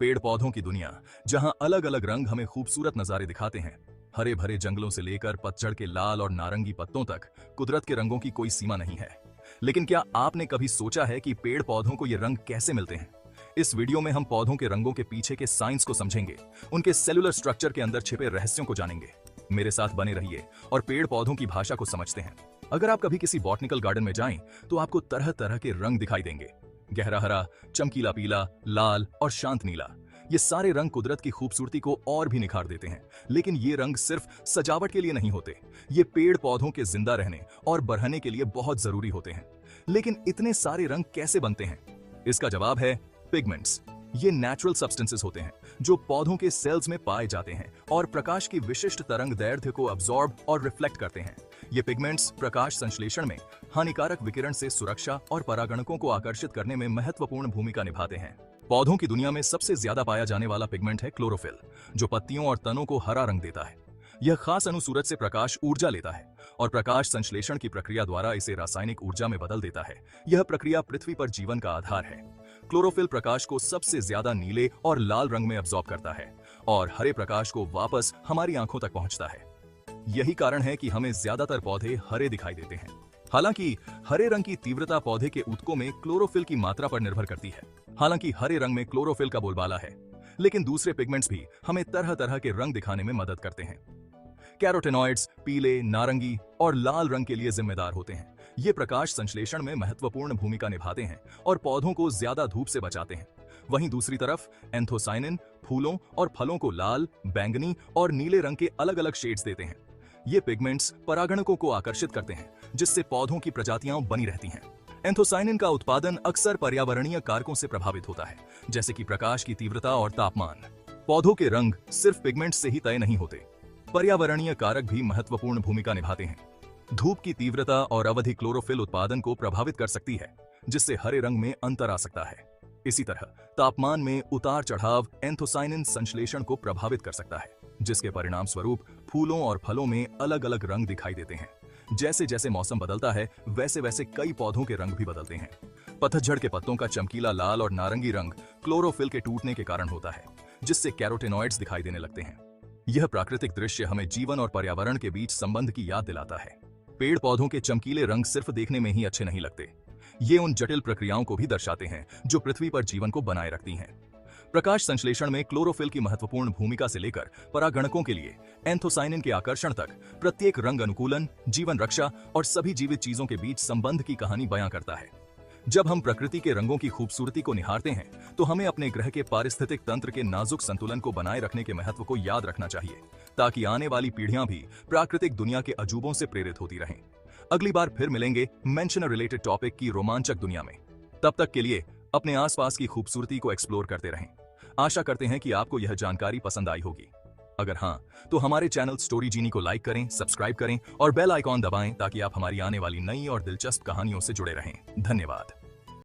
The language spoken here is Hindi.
पेड़ पौधों की दुनिया, जहां अलग अलग रंग हमें खूबसूरत नजारे दिखाते हैं। हरे भरे जंगलों से लेकर पतझड़ के लाल और नारंगी पत्तों तक कुदरत के रंगों की कोई सीमा नहीं है। लेकिन क्या आपने कभी सोचा है कि पेड़ पौधों को ये रंग कैसे मिलते हैं? इस वीडियो में हम पौधों के रंगों के पीछे के साइंस को समझेंगे, उनके सेलुलर स्ट्रक्चर के अंदर छिपे रहस्यों को जानेंगे। मेरे साथ बने रहिए और पेड़ पौधों की भाषा को समझते हैं। अगर आप कभी किसी बॉटनिकल गार्डन में जाएं, तो आपको तरह तरह के रंग दिखाई देंगे। गहरा हरा, चमकीला पीला, लाल और शांत नीला। ये सारे रंग कुदरत की खूबसूरती को और भी निखार देते हैं। लेकिन ये रंग सिर्फ सजावट के लिए नहीं होते, ये पेड़ पौधों के जिंदा रहने और बढ़ने के लिए बहुत जरूरी होते हैं। लेकिन इतने सारे रंग कैसे बनते हैं? इसका जवाब है पिगमेंट्स। ये नेचुरल सब्सटेंसेस होते हैं जो पौधों के सेल्स में पाए जाते हैं और प्रकाश की विशिष्ट तरंग दैर्ध्य को अब्सॉर्ब और रिफ्लेक्ट करते हैं। ये पिगमेंट्स प्रकाश संश्लेषण में हानिकारक विकिरण से सुरक्षा और परागणकों को आकर्षित करने में महत्वपूर्ण भूमिका निभाते हैं। पौधों की दुनिया में सबसे ज्यादा पाया जाने वाला पिगमेंट है क्लोरोफिल, जो पत्तियों और तनों को हरा रंग देता है। यह खास अणु सूरज से प्रकाश ऊर्जा लेता है और प्रकाश संश्लेषण की प्रक्रिया द्वारा इसे रासायनिक ऊर्जा में बदल देता है। यह प्रक्रिया पृथ्वी पर जीवन का आधार है। क्लोरोफिल प्रकाश को सबसे ज्यादा नीले और लाल रंग में अब्सॉर्ब करता है और हरे प्रकाश को वापस हमारी आंखों तक पहुंचता है। यही कारण है कि हमें ज्यादातर पौधे हरे दिखाई देते हैं। हालांकि हरे रंग की तीव्रता पौधे के ऊतकों में क्लोरोफिल की मात्रा पर निर्भर करती है। हालांकि हरे रंग में क्लोरोफिल का बोलबाला है, लेकिन दूसरे पिगमेंट्स भी हमें तरह तरह के रंग दिखाने में मदद करते हैं। कैरोटेनॉइड्स पीले, नारंगी और लाल रंग के लिए जिम्मेदार होते हैं। ये प्रकाश संश्लेषण में महत्वपूर्ण भूमिका निभाते हैं और पौधों को ज्यादा धूप से बचाते हैं। वहीं दूसरी तरफ एंथोसायनिन फूलों और फलों को लाल, बैंगनी और नीले रंग के अलग अलग शेड्स देते हैं। ये पिगमेंट्स परागणकों को आकर्षित करते हैं, जिससे पौधों की प्रजातियां बनी रहती हैं। एंथोसायनिन का उत्पादन अक्सर पर्यावरणीय कारकों से प्रभावित होता है, जैसे कि प्रकाश की तीव्रता और तापमान। पौधों के रंग सिर्फ पिगमेंट्स से ही तय नहीं होते, पर्यावरणीय कारक भी महत्वपूर्ण भूमिका निभाते हैं। धूप की तीव्रता और अवधि क्लोरोफिल उत्पादन को प्रभावित कर सकती है, जिससे हरे रंग में अंतर आ सकता है। इसी तरह तापमान में उतार चढ़ाव एंथोसायनिन संश्लेषण को प्रभावित कर सकता है, जिसके परिणाम स्वरूप फूलों और फलों में अलग अलग रंग दिखाई देते हैं। जैसे जैसे मौसम बदलता है, वैसे वैसे कई पौधों के रंग भी बदलते हैं। पतझड़ के पत्तों का चमकीला लाल और नारंगी रंग क्लोरोफिल के टूटने के कारण होता है, जिससे कैरोटेनॉइड्स दिखाई देने लगते हैं। यह प्राकृतिक दृश्य हमें जीवन और पर्यावरण के बीच संबंध की याद दिलाता है। पेड़ पौधों के चमकीले रंग सिर्फ देखने में ही अच्छे नहीं लगते, ये उन जटिल प्रक्रियाओं को भी दर्शाते हैं जो पृथ्वी पर जीवन को बनाए रखती हैं। प्रकाश संश्लेषण में क्लोरोफिल की महत्वपूर्ण भूमिका से लेकर परागणकों के लिए एंथोसायनिन के आकर्षण तक, प्रत्येक रंग अनुकूलन, जीवन रक्षा और सभी जीवित चीजों के बीच संबंध की कहानी बयां करता है। जब हम प्रकृति के रंगों की खूबसूरती को निहारते हैं, तो हमें अपने ग्रह के पारिस्थितिक तंत्र के नाजुक संतुलन को बनाए रखने के महत्व को याद रखना चाहिए, ताकि आने वाली पीढ़ियां भी प्राकृतिक दुनिया के अजूबों से प्रेरित होती रहें। अगली बार फिर मिलेंगे मेंशन रिलेटेड टॉपिक की रोमांचक दुनिया में। तब तक के लिए अपने आसपास की खूबसूरती को एक्सप्लोर करते रहें। आशा करते हैं कि आपको यह जानकारी पसंद आई होगी। अगर हाँ, तो हमारे चैनल स्टोरी जीनी को लाइक करें, सब्सक्राइब करें और बेल आइकॉन दबाएं, ताकि आप हमारी आने वाली नई और दिलचस्प कहानियों से जुड़े रहें। धन्यवाद।